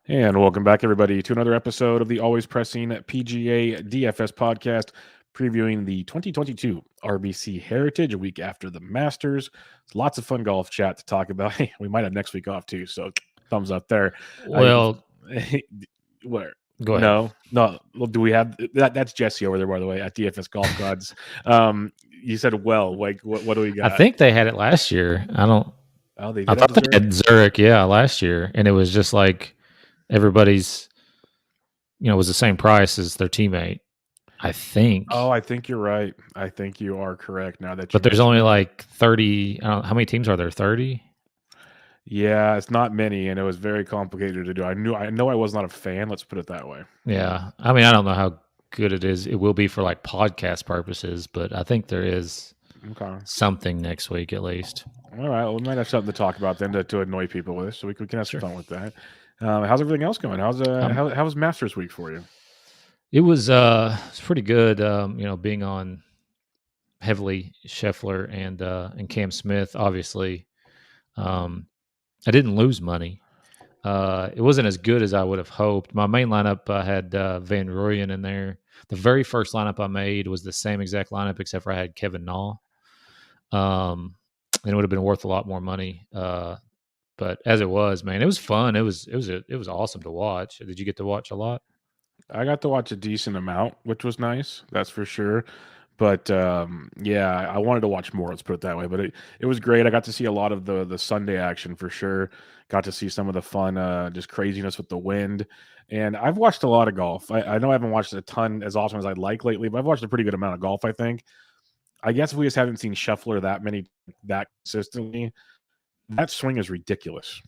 And welcome back, everybody, to another episode of the Always Pressing PGA DFS podcast, previewing the 2022 RBC Heritage, a week after the Masters. It's lots of fun golf chat to talk about. Hey, we might have next week off, too, so thumbs up there. Well, Where? go ahead. No. Well, do we have that? That's Jesse over there, by the way, at DFS Golf Gods. You said, well, like, what do we got? I think they had it last year. Oh, they I did thought have they Zurich? had Zurich, last year, and it was just like everybody's, was the same price as their teammate. I think. Oh, I think you're right. I think you are correct now that you But there's mentioned only it. like 30. I don't know, how many teams are there? 30. Yeah, it's not many, and it was very complicated to do. I know I was not a fan. Let's put it that way. Yeah. I mean, I don't know how good it is. It will be for like podcast purposes, but I think there is Okay. something next week at least. All right. Well, we might have something to talk about then to annoy people with, so we can have Sure. some fun with that. How's everything else going? How's how was Masters week for you? It was it's pretty good. Being on heavily Scheffler and Cam Smith. Obviously, I didn't lose money. It wasn't as good as I would have hoped. My main lineup had Van Rooyen in there. The very first lineup I made was the same exact lineup, except for I had Kevin Gnaw. And it would have been worth a lot more money. But as it was, man, it was fun. It was awesome to watch. Did you get to watch a lot? I got to watch a decent amount, which was nice. That's for sure. But yeah, I wanted to watch more. Let's put it that way. But it was great. I got to see a lot of the Sunday action for sure. Got to see some of the fun, just craziness with the wind. And I've watched a lot of golf. I know I haven't watched a ton as often as I'd like lately, but I've watched a pretty good amount of golf. I think. I guess we just haven't seen Scheffler that consistently. That swing is ridiculous.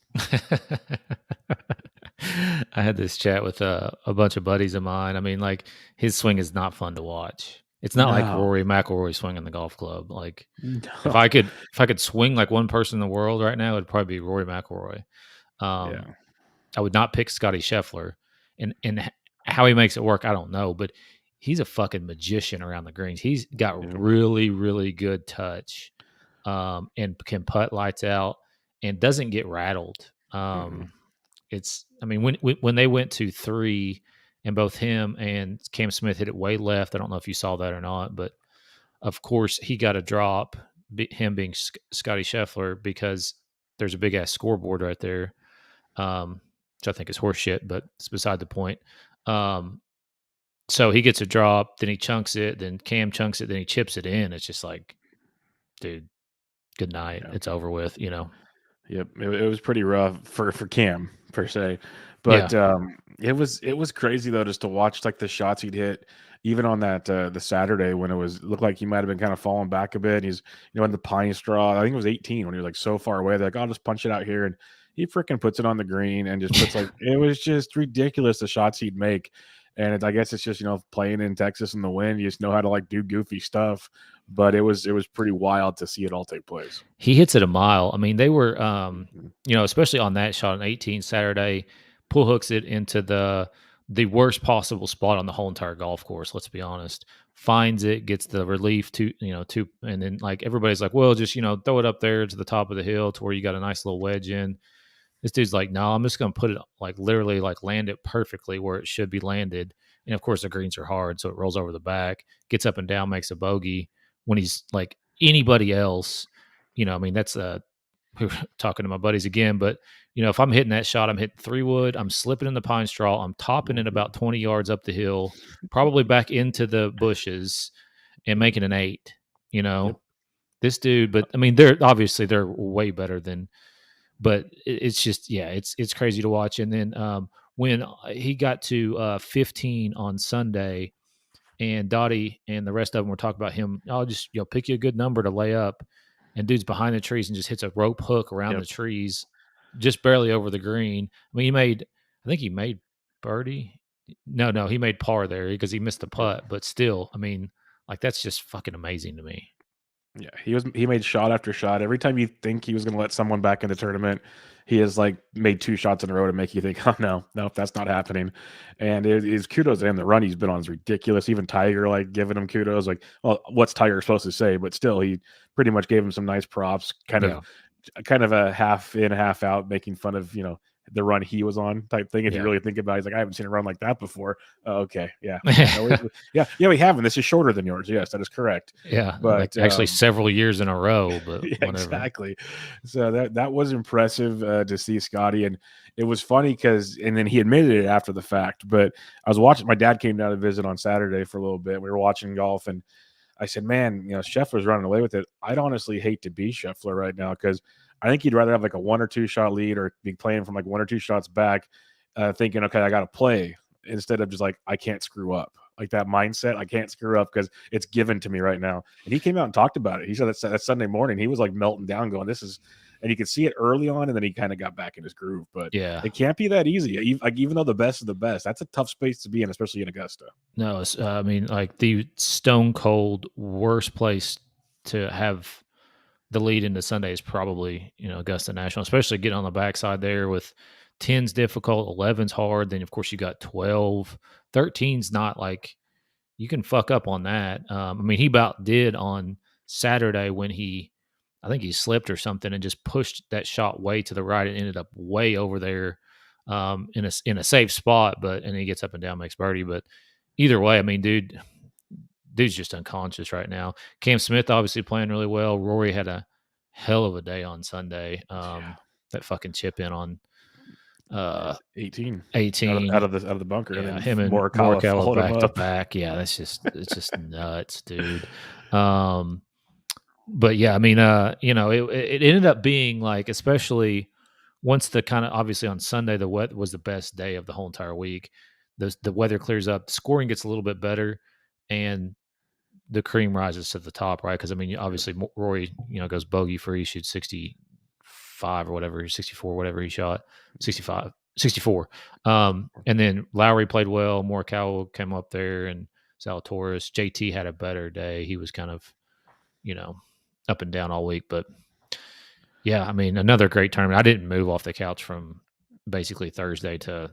I had this chat with a bunch of buddies of mine. I mean, like his swing is not fun to watch. It's not like No. Rory McIlroy swinging the golf club. Like No. if I could swing like one person in the world right now, it'd probably be Rory McIlroy. Yeah. I would not pick Scotty Scheffler, and how he makes it work, I don't know. But he's a fucking magician around the greens. He's got really, really good touch, and can putt lights out, and doesn't get rattled. It's, I mean, when they went to 3, and both him and Cam Smith hit it way left. I don't know if you saw that or not, but of course he got a drop. Him being Scotty Scheffler, because there's a big ass scoreboard right there, which I think is horseshit, but it's beside the point. So he gets a drop, then he chunks it, then Cam chunks it, then he chips it in. It's just like, dude, good night. Yeah. It's over with, Yep. It was pretty rough for Cam per se, but it was crazy though just to watch like the shots he'd hit, even on that the Saturday when looked like he might have been kind of falling back a bit. He's in the pine straw. I think it was 18 when he was like so far away. They're like, I'll just punch it out here, and he freaking puts it on the green and just puts like it was just ridiculous the shots he'd make. And I guess it's just playing in Texas in the wind, you just know how to like do goofy stuff. But it was pretty wild to see it all take place. He hits it a mile. I mean, they were, especially on that shot on 18 Saturday, pull hooks it into the worst possible spot on the whole entire golf course. Let's be honest. Finds it, gets the relief and then like everybody's like, well, just throw it up there to the top of the hill to where you got a nice little wedge in. This dude's like, no, I'm just gonna put it like literally like land it perfectly where it should be landed. And of course the greens are hard, so it rolls over the back, gets up and down, makes a bogey. When he's like anybody else, I mean, that's we were talking to my buddies again, but if I'm hitting that shot, I'm hitting 3-wood, I'm slipping in the pine straw, I'm topping it about 20 yards up the hill, probably back into the bushes and making an 8. Yep. This dude, but I mean, they're way better than, but it's just, it's crazy to watch. And then when he got to 15 on Sunday, and Dottie and the rest of them were talking about him, I'll just pick you a good number to lay up, and dude's behind the trees and just hits a rope hook around the trees, just barely over the green. I mean, I think he made birdie. No, he made par there because he missed the putt. But still, I mean, like that's just fucking amazing to me. Yeah, he made shot after shot. Every time you think he was going to let someone back in the tournament, he has like made 2 shots in a row to make you think, oh no, that's not happening. And it is kudos to him. The run he's been on is ridiculous. Even Tiger like giving him kudos. Like, well, what's Tiger supposed to say? But still, he pretty much gave him some nice props. Kind of a half in, half out, making fun of the run he was on type thing. If you really think about it, he's like, I haven't seen a run like that before. Okay. Yeah. We haven't. This is shorter than yours. Yes, that is correct. Yeah. But like actually several years in a row, but yeah, whatever. Exactly. So that was impressive to see Scotty. And it was funny and then he admitted it after the fact, but I was watching, my dad came down to visit on Saturday for a little bit. We were watching golf and I said, man, Scheffler's running away with it. I'd honestly hate to be Scheffler right now because I think he'd rather have like a 1 or 2 shot lead or be playing from like 1 or 2 shots back, thinking, okay, I got to play instead of just like, I can't screw up. Like that mindset, I can't screw up because it's given to me right now. And he came out and talked about it. He said that Sunday morning, he was like melting down going, and you could see it early on, and then he kind of got back in his groove. But yeah, it can't be that easy. Even though the best of the best, that's a tough space to be in, especially in Augusta. No, I mean, like the stone cold worst place to have the lead into Sunday is probably, Augusta National, especially getting on the backside there with 10's difficult, 11's hard. Then, of course, you got 12. 13's not like you can fuck up on that. I mean, he about did on Saturday when I think he slipped or something and just pushed that shot way to the right and ended up way over there in a safe spot. And he gets up and down, makes birdie. But either way, I mean, dude's just unconscious right now. Cam Smith obviously playing really well. Rory had a hell of a day on Sunday. That fucking chip in on 18 out of the bunker. Yeah, and then him and Morkawa back to back. Yeah, it's just nuts, dude. But yeah, I mean, it ended up being like, especially once the kind of obviously on Sunday, the weather was the best day of the whole entire week. The weather clears up, scoring gets a little bit better, and the cream rises to the top, right? Because I mean, obviously Rory, goes bogey free, shoots 65 or whatever, 64, whatever he shot, 65, 64. And then Lowry played well. Morkawa came up there, and Zalatoris. JT had a better day. He was kind of, up and down all week, but yeah, I mean, another great tournament. I didn't move off the couch from basically Thursday to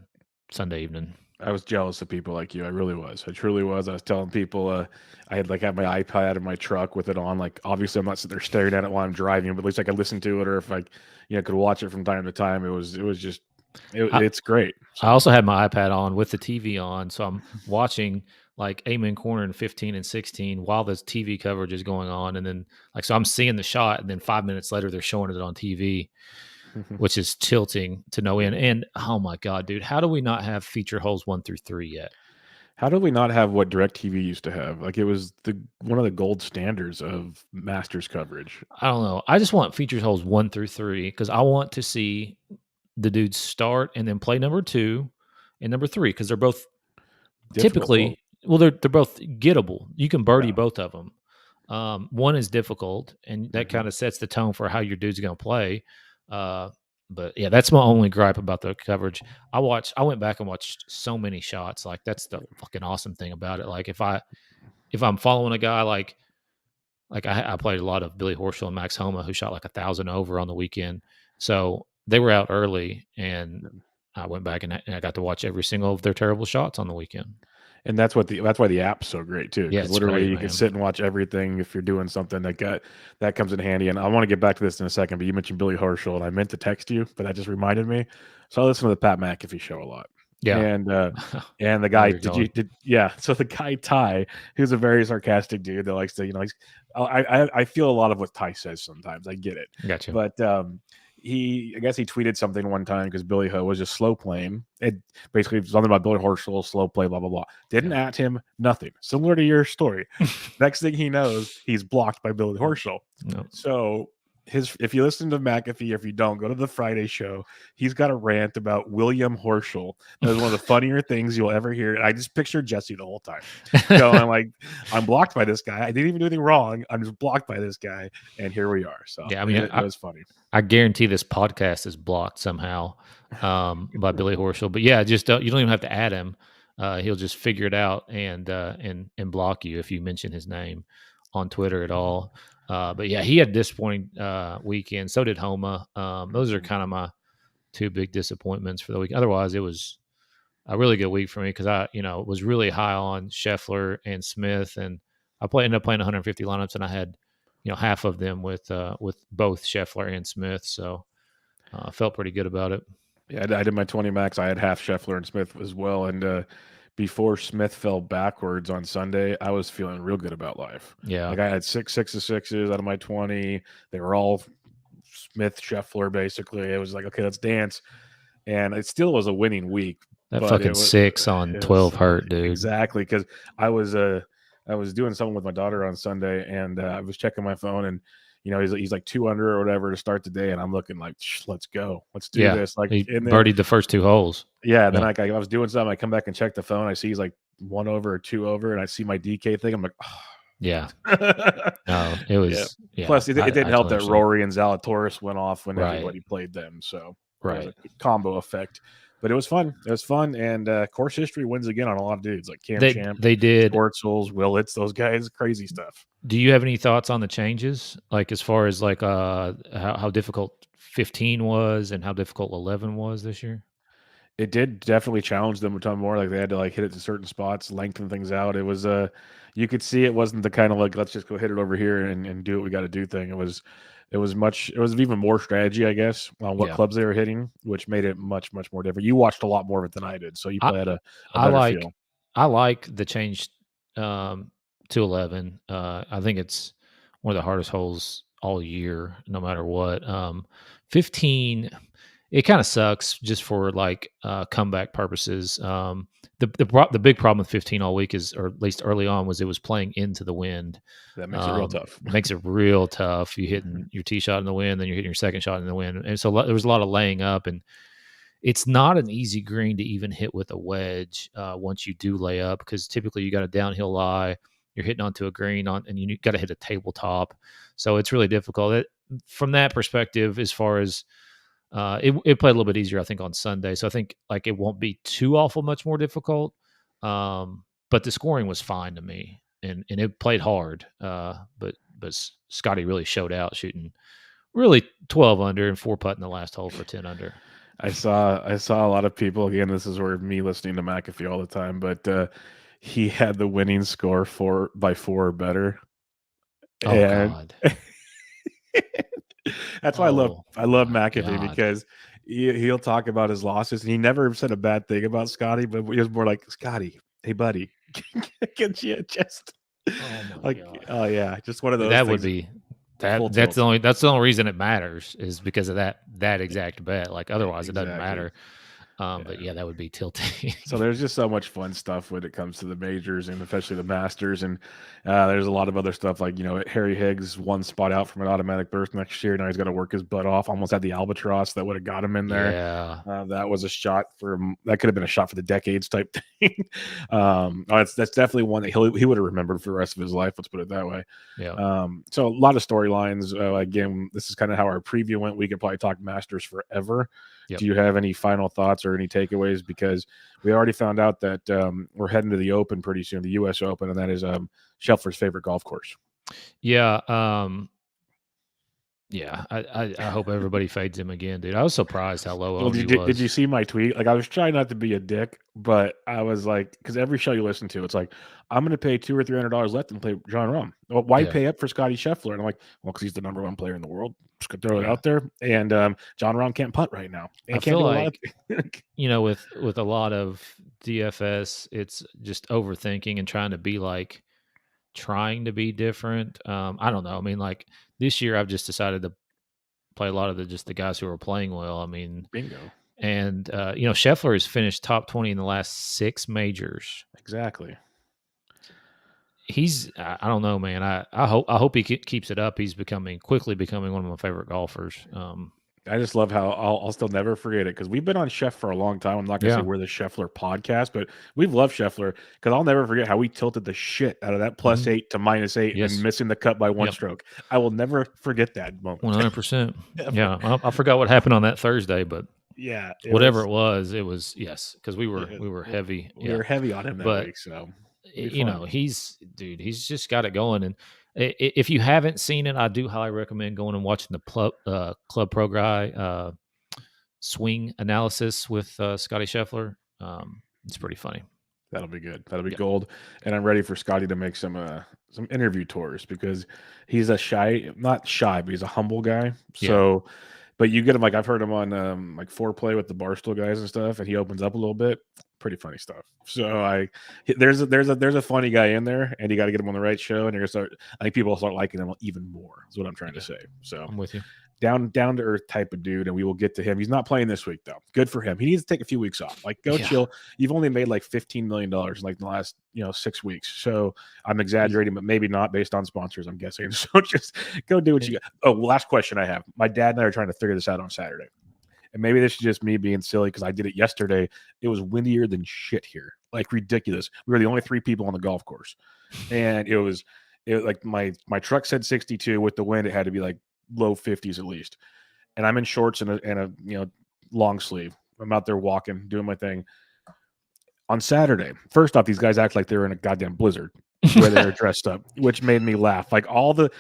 Sunday evening. I was jealous of people like you. I really was. I truly was. I was telling people I had had my iPad in my truck with it on. Like, obviously, I'm not sitting there staring at it while I'm driving, but at least I could listen to it, or if I, could watch it from time to time. It's great. So. I also had my iPad on with the TV on, so I'm watching like Amen Corner in 15 and 16 while this TV coverage is going on, and then so I'm seeing the shot, and then 5 minutes later they're showing it on TV. Which is tilting to no end. And oh my God, dude, how do we not have feature holes 1 through 3 yet? How do we not have what DirecTV used to have? Like, it was one of the gold standards of Masters coverage. I don't know. I just want feature holes 1 through 3 because I want to see the dudes start and then play number 2 and number 3 because they're both typically they're both gettable. You can birdie both of them. One is difficult, and that kind of sets the tone for how your dude's going to play. But yeah, that's my only gripe about the coverage. I went back and watched so many shots. Like, that's the fucking awesome thing about it. Like, if I'm following a guy, like I played a lot of Billy Horschel and Max Homa, who shot like 1,000 over on the weekend. So they were out early, and I went back and I got to watch every single of their terrible shots on the weekend. And that's why the app's so great too. Because literally you can sit and watch everything if you're doing something that comes in handy. And I want to get back to this in a second, but you mentioned Billy Horschel, and I meant to text you, but that just reminded me. So I listen to the Pat McAfee show a lot. Yeah. And the guy so the guy Ty, who's a very sarcastic dude that likes to, I feel a lot of what Ty says sometimes. I get it. Gotcha. But I guess he tweeted something one time because Billy Ho was just slow playing. It basically something about Billy Horschel, slow play, blah, blah, blah. Didn't at him, nothing. Similar to your story. Next thing he knows, he's blocked by Billy Horschel. No. So if you listen to McAfee, if you don't, go to the Friday show. He's got a rant about William Horschel. That was one of the funnier things you'll ever hear. And I just pictured Jesse the whole time. Going like, I'm blocked by this guy. I didn't even do anything wrong. I'm just blocked by this guy. And here we are. So yeah, I mean, it was funny. I guarantee this podcast is blocked somehow by Billy Horschel. But yeah, just you don't even have to add him. He'll just figure it out and block you if you mention his name on Twitter at all. But yeah, he had a disappointing weekend. So did Homa. Those are kind of my 2 big disappointments for the week. Otherwise, it was a really good week for me because I, was really high on Scheffler and Smith, and I ended up playing 150 lineups, and I had, half of them with both Scheffler and Smith. So I felt pretty good about it. Yeah, I did my 20 max. I had half Scheffler and Smith as well. And before Smith fell backwards on Sunday, I was feeling real good about life. Yeah. Like I had six of sixes out of my 20. They were all Smith Scheffler basically. It was like, okay, let's dance. And it still was a winning week. That But fucking 6 on 12 hurt, dude. Exactly, because I was doing something with my daughter on Sunday, and I was checking my phone, and he's like 2 under or whatever to start the day, and I'm looking like, let's go, let's do this. Like, he and then, birdied the first 2 holes. Yeah, then I was doing something. I come back and check the phone. I see he's like 1 over or 2 over, and I see my DK thing. I'm like, oh. Yeah. No, it was. Yeah. Plus, it didn't help that Rory and Zalatoris went off when everybody played them, so it was a combo effect. But it was fun. It was fun, and course history wins again on a lot of dudes like Cam Champ. They did. Schwartzel's, Willits, those guys, crazy stuff. Do you have any thoughts on the changes, like as far as like how difficult 15 was and how difficult 11 was this year? It did definitely challenge them a ton more. Like they had to like hit it to certain spots, lengthen things out. It was you could see it wasn't the kind of like let's just go hit it over here and do what we got to do thing. It was even more strategy, I guess, on what clubs they were hitting, which made it much more different. You watched a lot more of it than I did, so you probably had a better feel. I like the change to 11. I think it's one of the hardest holes all year, no matter what. 15, it kind of sucks just for like comeback purposes. The big problem with 15 all week is, or at least early on, was it was playing into the wind. That makes it real tough. Makes it real tough. You hitting your tee shot in the wind, then you're hitting your second shot in the wind, and so there was a lot of laying up, and it's not an easy green to even hit with a wedge once you do lay up, because typically you got a downhill lie, you're hitting onto a green and you got to hit a tabletop, so it's really difficult. From that perspective, as far as it played a little bit easier, I think, on Sunday. So I think like it won't be too awful much more difficult. But the scoring was fine to me, and it played hard. But Scotty really showed out, shooting really 12 under and 4 putt in the last hole for 10 under. I saw a lot of people. Again, this is where me listening to McAfee all the time, but he had the winning score 4 by 4 or better. Oh God. That's why I love McAfee, because he'll talk about his losses, and he never said a bad thing about Scotty, but he was more like, Scotty, hey buddy, can you just oh yeah, just one of those. That would be that's the only reason it matters, is because of that exact bet. Like otherwise, it doesn't matter. But yeah, that would be tilting. So there's just so much fun stuff when it comes to the majors, and especially the Masters. And there's a lot of other stuff, like, Harry Higgs 1 spot out from an automatic berth next year. Now he's got to work his butt off. Almost had the albatross that would have got him in there. Yeah. That was a shot that could have been a shot for the decades type thing. That's definitely one that he would have remembered for the rest of his life. Let's put it that way. Yeah. So a lot of storylines. Again, this is kind of how our preview went. We could probably talk Masters forever. Yep. Do you have any final thoughts or any takeaways? Because we already found out that we're heading to the Open pretty soon, the U.S. Open, and that is Scheffler's favorite golf course. Yeah. Yeah. I hope everybody fades him again, dude. I was surprised how low he was. Did you see my tweet? Like, I was trying not to be a dick, but I was like, because every show you listen to, it's like, I'm going to pay $200 or $300 left and play Jon Rahm. Well, why pay up for Scotty Scheffler? And I'm like, well, because he's the number 1 player in the world. Just gonna throw it out there. And Jon Rahm can't putt right now. I feel like, with a lot of DFS, it's just overthinking and trying to be different. I don't know. I mean, like this year, I've just decided to play a lot of the guys who are playing well. I mean, bingo. And Scheffler has finished top 20 in the last 6 majors. Exactly. I don't know, man. I hope he keeps it up. He's quickly becoming one of my favorite golfers. I just love how I'll still never forget it, because we've been on Scheff for a long time. I'm not going to say we're the Scheffler podcast, but we've loved Scheffler, because I'll never forget how we tilted the shit out of that +8 to -8 and missing the cut by 1 stroke. I will never forget that moment. 100%. Yeah. I forgot what happened on that Thursday, but yeah, whatever it was, yes, because we were heavy. We were heavy on him that week, so he's just got it going. And if you haven't seen it, I do highly recommend going and watching the Club Pro Guy swing analysis with Scotty Scheffler. It's pretty funny. That'll be good. That'll be gold. And I'm ready for Scotty to make some interview tours, because he's not shy, but he's a humble guy. So But you get him like I've heard him on like Foreplay with the Barstool guys and stuff, and he opens up a little bit. Pretty funny stuff. So there's a funny guy in there, and you got to get him on the right show, and you're gonna start. I think people will start liking him even more. Is what I'm trying to say. So I'm with you. Down to earth type of dude, and we will get to him. He's not playing this week though. Good for him. He needs to take a few weeks off. Like go chill. You've only made like $15 million like the last 6 weeks. So I'm exaggerating, but maybe not based on sponsors. I'm guessing. So just go do what you got. Oh, last question I have. My dad and I are trying to figure this out on Saturday, and maybe this is just me being silly because I did it yesterday. It was windier than shit here, like ridiculous. We were the only 3 people on the golf course, and it was like my truck said 62 with the wind. It had to be like low 50s at least, and I'm in shorts and a long sleeve. I'm out there walking, doing my thing. On Saturday, first off, these guys act like they're in a goddamn blizzard where they're dressed up, which made me laugh. Like all the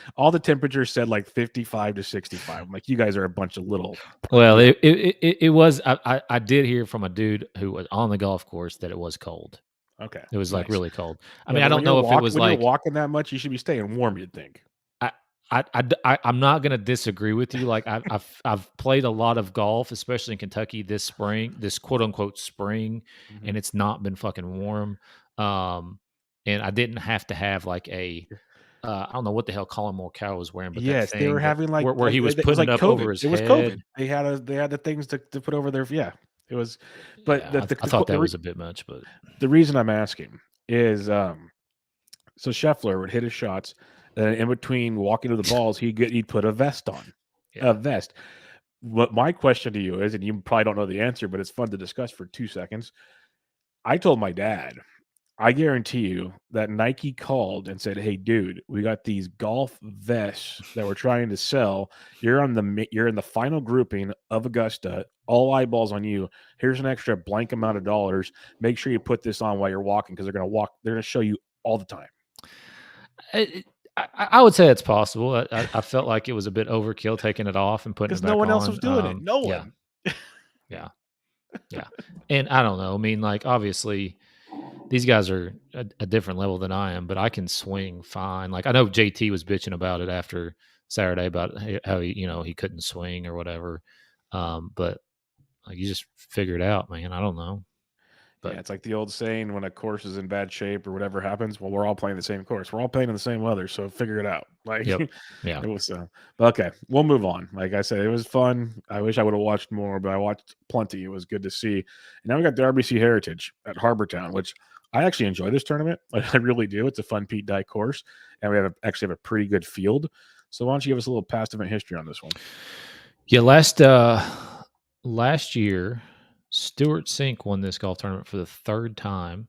temperatures said like 55 to 65. I'm like, you guys are a bunch of little. Well, it was. I did hear from a dude who was on the golf course that it was cold. Okay, it was like really cold. I mean, I don't know if it was when like you're walking that much, you should be staying warm. You'd think. I'm not going to disagree with you. Like I've played a lot of golf, especially in Kentucky this spring, this quote unquote spring, and it's not been fucking warm. And I didn't have to have like a, I don't know what the hell Colin Morkawa was wearing, but yes, that they were having like where he was putting like it up COVID. over his head. It was COVID. They had the things to put over their it was. But yeah, I thought that was a bit much. But the reason I'm asking is so Scheffler would hit his shots. In between walking to the balls, he'd put a vest on, a vest. What my question to you is, and you probably don't know the answer, but it's fun to discuss for 2 seconds. I told my dad, I guarantee you that Nike called and said, "Hey, dude, we got these golf vests that we're trying to sell. You're in the final grouping of Augusta. All eyeballs on you. Here's an extra blank amount of dollars. Make sure you put this on while you're walking because they're going to show you all the time." I would say it's possible. I felt like it was a bit overkill taking it off and putting it back on. Because no one else was doing it. No one. Yeah. And I don't know. I mean, like, obviously, these guys are a different level than I am, but I can swing fine. Like, I know JT was bitching about it after Saturday about how he couldn't swing or whatever. But like, you just figure it out, man. I don't know. But yeah, it's like the old saying, when a course is in bad shape or whatever happens, well, we're all playing the same course. We're all playing in the same weather, so figure it out. Like, yeah, it was. Okay, we'll move on. Like I said, it was fun. I wish I would have watched more, but I watched plenty. It was good to see. And now we got the RBC Heritage at Harbortown, which I actually enjoy this tournament. Like, I really do. It's a fun Pete Dye course, and we actually have a pretty good field. So why don't you give us a little past event history on this one? Yeah, last year, Stewart Sink won this golf tournament for the 3rd time.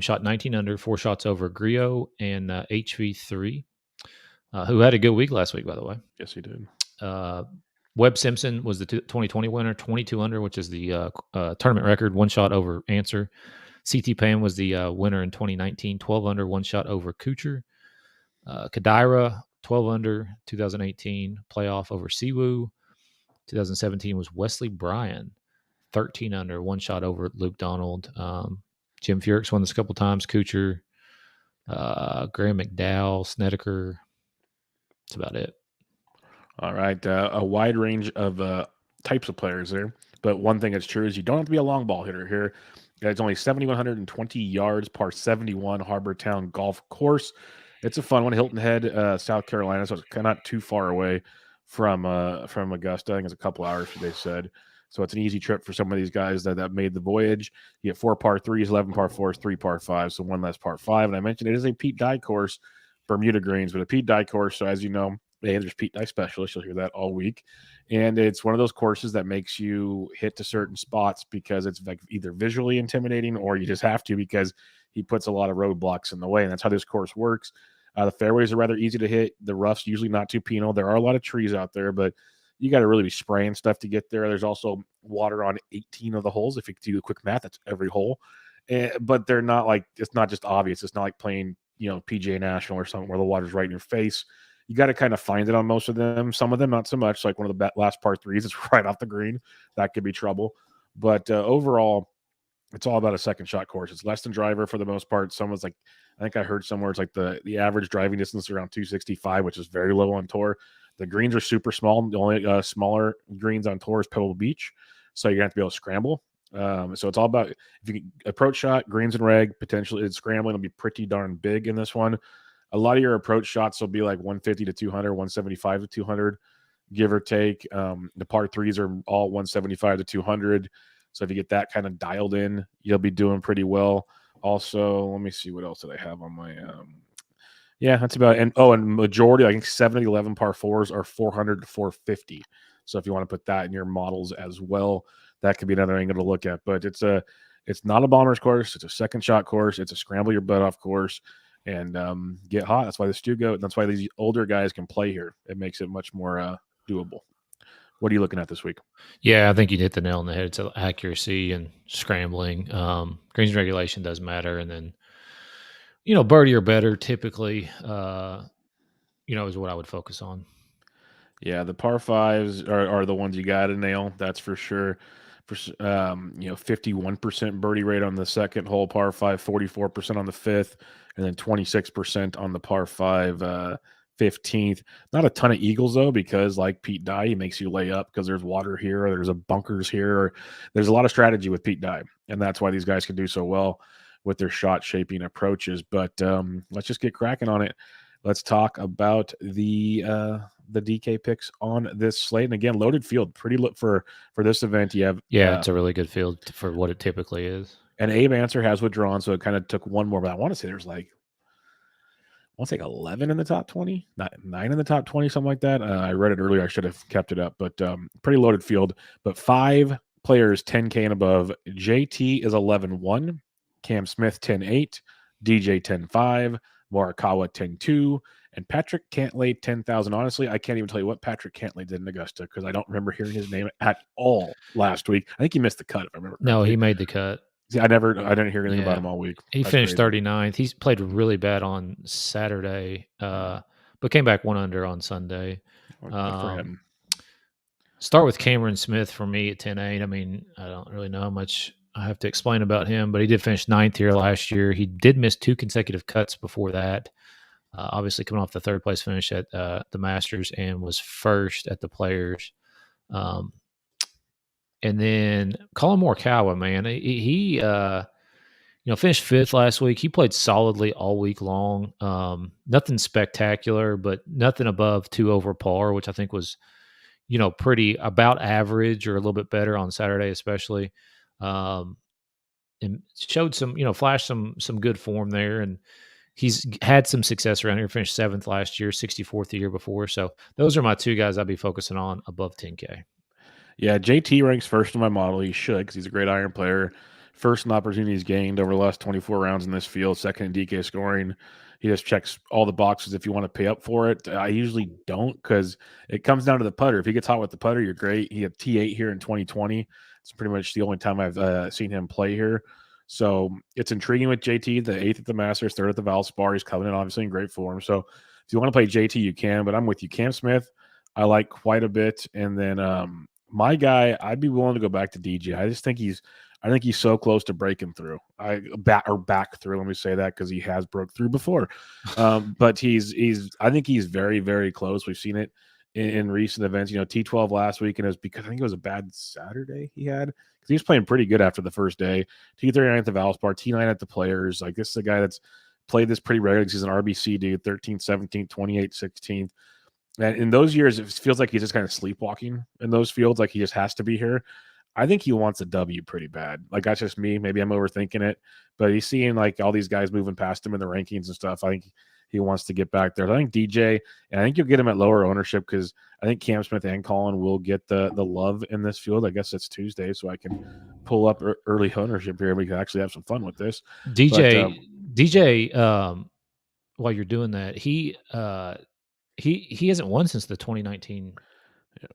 Shot 19 under, 4 shots over Griot and HV3, who had a good week last week, by the way. Yes, he did. Webb Simpson was the 2020 winner, 22 under, which is the tournament record, 1 shot over Answer. CT Pan was the winner in 2019, 12 under, 1 shot over Kuchar. Kadira, 12 under, 2018, playoff over Siwoo. 2017 was Wesley Bryan, 13 under, 1 shot over Luke Donald. Jim Furyk won this a couple times. Kuchar, Graham McDowell, Snedeker. That's about it. All right. A wide range of types of players there. But one thing that's true is you don't have to be a long ball hitter here. It's only 7,120 yards, par 71, Harbortown Golf Course. It's a fun one. Hilton Head, South Carolina, so it's not too far away from Augusta. I think it's a couple hours, they said. So it's an easy trip for some of these guys that made the voyage. You get 4 par 3s, 11 par 4s, 3 par 5s, so 1 less par 5. And I mentioned it is a Pete Dye course, Bermuda Greens, but a Pete Dye course. So as you know, there's Pete Dye specialists. You'll hear that all week. And it's one of those courses that makes you hit to certain spots because it's like either visually intimidating or you just have to because he puts a lot of roadblocks in the way. And that's how this course works. The fairways are rather easy to hit. The rough's usually not too penal. There are a lot of trees out there, but you got to really be spraying stuff to get there. There's also water on 18 of the holes. If you do the quick math, that's every hole. But they're not like, it's not just obvious. It's not like playing, PGA National or something where the water's right in your face. You got to kind of find it on most of them. Some of them, not so much. Like one of the last par 3s, it's right off the green. That could be trouble. But overall, it's all about a second shot course. It's less than driver for the most part. Someone's like, I think I heard somewhere it's like the average driving distance is around 265, which is very low on tour. The greens are super small. The only smaller greens on tour is Pebble Beach, so you're gonna have to be able to scramble. So it's all about if you can approach shot, greens and reg, potentially it's scrambling will be pretty darn big in this one. A lot of your approach shots will be like 150 to 200, 175 to 200, give or take. The par threes are all 175 to 200. So if you get that kind of dialed in, you'll be doing pretty well. Also, let me see what else did I have on my yeah, that's about it. And majority, I think 7 of the 11 par fours are 400 to 450. So if you want to put that in your models as well, that could be another angle to look at. But it's not a bomber's course, it's a second shot course, it's a scramble your butt off course and get hot. That's why the Stu goat. That's why these older guys can play here. It makes it much more doable. What are you looking at this week? Yeah, I think you hit the nail on the head. It's accuracy and scrambling. Greens regulation does matter, and then birdie or better typically. Is what I would focus on. Yeah, the par fives are the ones you got to nail. That's for sure. For 51% birdie rate on the second hole par five, 44% on the fifth, and then 26% on the par five 15th. Not a ton of eagles though, because like Pete Dye, he makes you lay up because there's water here, or there's a bunkers here, or there's a lot of strategy with Pete Dye, and that's why these guys can do so well with their shot shaping approaches. But let's just get cracking on it. Let's talk about the DK picks on this slate. And again, loaded field, pretty for this event. You have it's a really good field for what it typically is. And Abe Answer has withdrawn, so it kind of took one more. But I want to say there's like, I want to say 11 in the top 20, not 9 in the top 20, something like that. I read it earlier. I should have kept it up, but pretty loaded field. But 5 players 10K and above. JT is 11-1, Cam Smith 10-8, DJ 10-5, Morikawa 10-2, and Patrick Cantley 10,000. Honestly, I can't even tell you what Patrick Cantley did in Augusta because I don't remember hearing his name at all last week. I think he missed the cut, if I remember correctly. No, he made the cut. See, I didn't hear anything about him all week. He finished 39th. He's played really bad on Saturday, but came back 1 under on Sunday. Good for him. Start with Cameron Smith for me at 10-8. I mean, I don't really know how much I have to explain about him, but he did finish 9th here last year. He did miss 2 consecutive cuts before that. Obviously, coming off the 3rd place finish at the Masters and was 1st at the Players. And then Colin Morkawa, man, he finished 5th last week. He played solidly all week long. Nothing spectacular, but nothing above 2 over par, which I think was, pretty about average or a little bit better on Saturday, especially. And showed some, flashed some good form there. And he's had some success around here. Finished 7th last year, 64th the year before. So those are my 2 guys I'd be focusing on above 10K. Yeah, JT ranks first in my model. He should because he's a great iron player. First in opportunities gained over the last 24 rounds in this field. Second in DK scoring. He just checks all the boxes if you want to pay up for it. I usually don't because it comes down to the putter. If he gets hot with the putter, you're great. He had T8 here in 2020. It's pretty much the only time I've seen him play here. So it's intriguing with JT, the 8th at the Masters, 3rd at the Valspar. He's coming in obviously in great form. So if you want to play JT, you can. But I'm with you. Cam Smith, I like quite a bit. And then my guy, I'd be willing to go back to DJ. I think he's so close to breaking through. Back through. Let me say that because he has broke through before. But I think he's very, very close. We've seen it in recent events. T12 last week, and it was because I think it was a bad Saturday he had because he was playing pretty good after the first day. T39 at the Valspar, T9 at the Players. Like this is a guy that's played this pretty regularly. He's an RBC dude, 13th, 17th, 28th, 16th. And in those years, it feels like he's just kind of sleepwalking in those fields. Like he just has to be here. I think he wants a W pretty bad. Like that's just me. Maybe I'm overthinking it, but he's seeing like all these guys moving past him in the rankings and stuff. I think he wants to get back there. I think DJ, and I think you'll get him at lower ownership because I think Cam Smith and Colin will get the love in this field. I guess it's Tuesday, so I can pull up early ownership here. We can actually have some fun with this. DJ, while you're doing that, he hasn't won since the 2019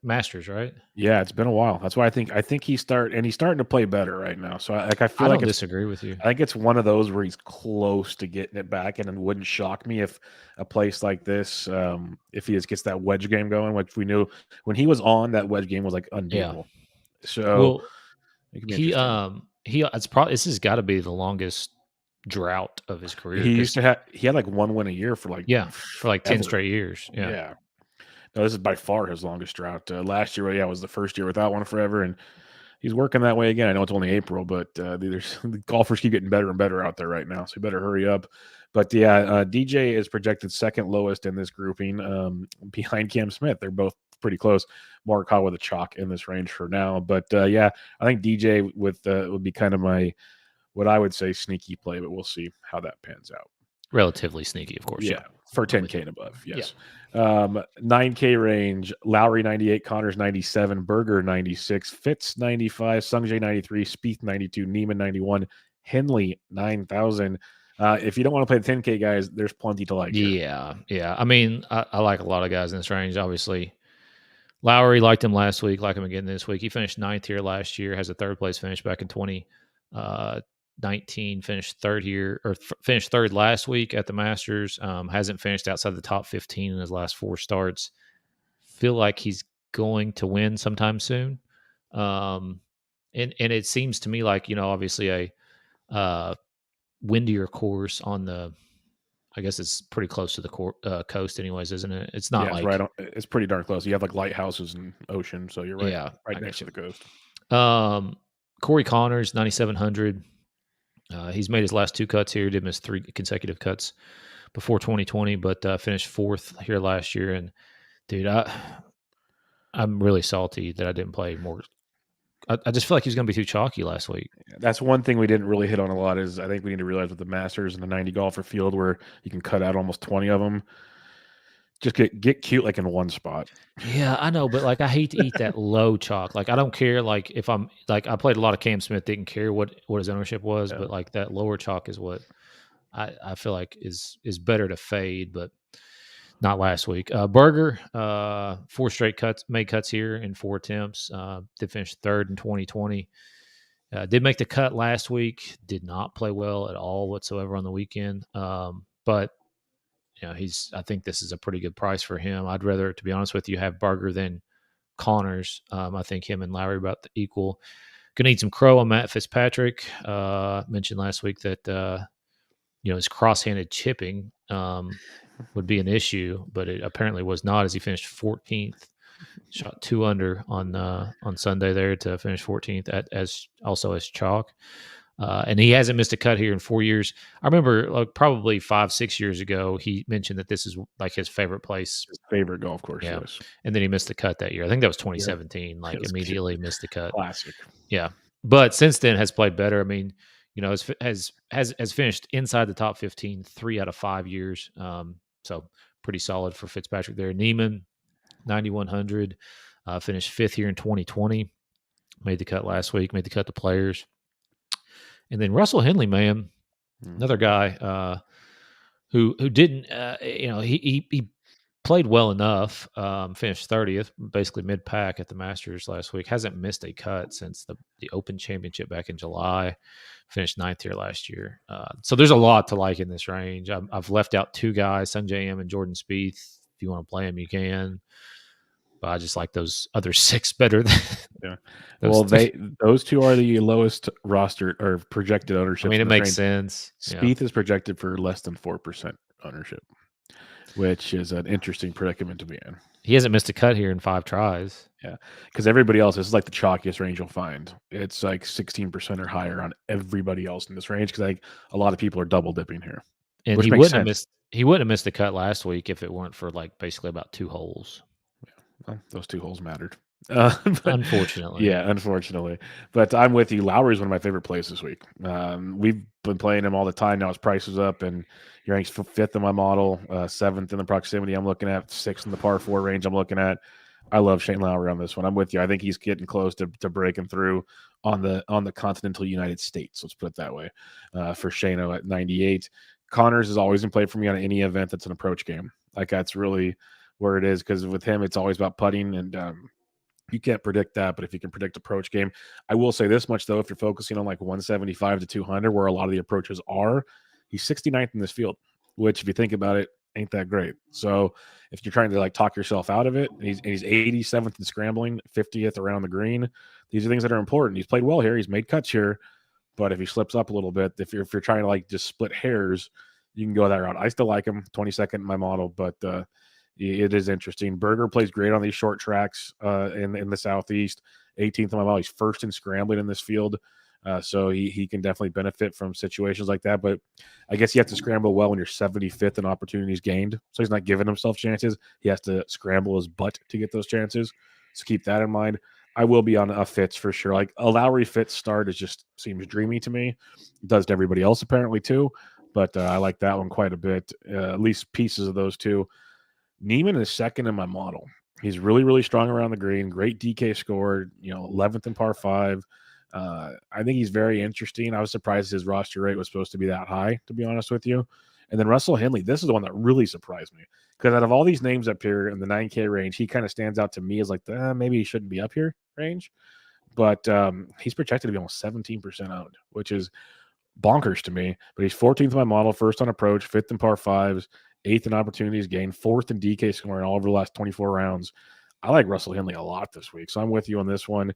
Masters, right? Yeah, it's been a while. That's why I think he's starting to play better right now. So I feel I disagree with you. I think it's one of those where he's close to getting it back, and it wouldn't shock me if a place like this, if he just gets that wedge game going, which we knew when he was on, that wedge game was like unbeatable. Yeah. So this has got to be the longest drought of his career. He had like one win a year for like for like 10 straight years. Yeah. No, this is by far his longest drought. Last year, was the first year without one forever, and he's working that way again. I know it's only April, but the golfers keep getting better and better out there right now, so you better hurry up. But DJ is projected second lowest in this grouping, behind Cam Smith. They're both pretty close. Morkawa with a chalk in this range for now. But I think DJ would be kind of my, what I would say, sneaky play, but we'll see how that pans out. Relatively sneaky, of course. Yeah. For 10K and above, yes. 9K range, Lowry 98, Connors 97, Berger 96, Fitz 95, Sungjae 93, Spieth 92, Neiman 91, Henley 9,000. If you don't want to play the 10K guys, there's plenty to like here. Yeah. I mean, I like a lot of guys in this range, obviously. Lowry, liked him last week, like him again this week. He finished 9th here last year, has a third place finish back in 2019, finished third here, or finished third last week at the Masters. Hasn't finished outside the top 15 in his last 4 starts. Feel like he's going to win sometime soon. And it seems to me like, obviously a windier course on the, I guess it's pretty close to the coast anyways, isn't it? It's not it's right on, it's pretty darn close. You have like lighthouses and ocean, so you're right next to the coast. Corey Connors, 9,700. He's made his last 2 cuts here. Did miss 3 consecutive cuts before 2020, but finished 4th here last year. And dude, I'm really salty that I didn't play more. I just feel like he was going to be too chalky last week. That's one thing we didn't really hit on a lot is I think we need to realize with the Masters and the 90 golfer field where you can cut out almost 20 of them. Just get cute like in one spot. Yeah, I know, but like I hate to eat that low chalk. Like I don't care. Like if I'm like I played a lot of Cam Smith, didn't care what his ownership was, but like that lower chalk is what I feel like is better to fade, but not last week. Berger, 4 straight made cuts here in 4 attempts. Did finish 3rd in 2020. Did make the cut last week. Did not play well at all whatsoever on the weekend. But I think this is a pretty good price for him. I'd rather, to be honest with you, have Berger than Connors. I think him and Lowry about the equal. Gonna need some crow on Matt Fitzpatrick. Mentioned last week that his cross-handed chipping would be an issue, but it apparently was not, as he finished 14th, shot 2 under on Sunday there to finish 14th as chalk. And he hasn't missed a cut here in 4 years. I remember probably 5-6 years ago, he mentioned that this is like his favorite place. His favorite golf course, yes. And then he missed the cut that year. I think that was 2017, immediately missed the cut. Classic. Yeah. But since then has played better. I mean, has finished inside the top 15 3 out of 5 years. So pretty solid for Fitzpatrick there. Neiman, 9,100, finished 5th here in 2020. Made the cut last week, made the cut to Players. And then Russell Henley, man, another guy who didn't, he played well enough, finished 30th, basically mid-pack at the Masters last week. Hasn't missed a cut since the Open Championship back in July. Finished 9th here last year. So there's a lot to like in this range. I've left out 2 guys, Sungjae Im and Jordan Spieth. If you want to play them, you can. But I just like those other 6 better than those 2 are the lowest roster or projected ownership. I mean, it makes sense. Spieth is projected for less than 4% ownership, which is an interesting predicament to be in. He hasn't missed a cut here in 5 tries. Yeah, because everybody else, this is like the chalkiest range you'll find. It's like 16% or higher on everybody else in this range because like a lot of people are double dipping here. And he wouldn't have missed the cut last week if it weren't for like basically about 2 holes. Well, those 2 holes mattered. Unfortunately. Yeah, unfortunately. But I'm with you. Lowry's one of my favorite plays this week. We've been playing him all the time. Now his price is up, and he ranks 5th in my model, 7th in the proximity I'm looking at, 6th in the par 4 range I'm looking at. I love Shane Lowry on this one. I'm with you. I think he's getting close to breaking through on the continental United States. Let's put it that way. For Shano at 98. Connors is always in play for me on any event that's an approach game. Like that's really where it is because with him, it's always about putting and you can't predict that, but if you can predict approach game, I will say this much though, if you're focusing on like 175 to 200, where a lot of the approaches are, he's 69th in this field, which if you think about it, ain't that great. So if you're trying to like talk yourself out of it, and he's 87th in scrambling, 50th around the green. These are things that are important. He's played well here. He's made cuts here, But if he slips up a little bit, if you're trying to like just split hairs, you can go that route. I still like him, 22nd in my model, but it is interesting. Berger plays great on these short tracks in the Southeast. 18th in my model. He's first in scrambling in this field. So he can definitely benefit from situations like that. But I guess you have to scramble well when you're 75th in opportunities gained. So he's not giving himself chances. He has to scramble his butt to get those chances. So keep that in mind. I will be on a Fitz for sure. Like a Lowry Fitz start just seems dreamy to me. It does to everybody else apparently too. But I like that one quite a bit. At least pieces of those two. Neiman is second in my model. He's really, really strong around the green. Great DK score. 11th in par 5. I think he's very interesting. I was surprised his roster rate was supposed to be that high, to be honest with you. And then Russell Henley, this is the one that really surprised me because out of all these names up here in the 9K range, he kind of stands out to me as like, maybe he shouldn't be up here range. But he's projected to be almost 17% owned, which is bonkers to me. But he's 14th in my model, first on approach, 5th in par 5s, 8th in opportunities gained, 4th in DK scoring all over the last 24 rounds. I like Russell Henley a lot this week, so I'm with you on this one.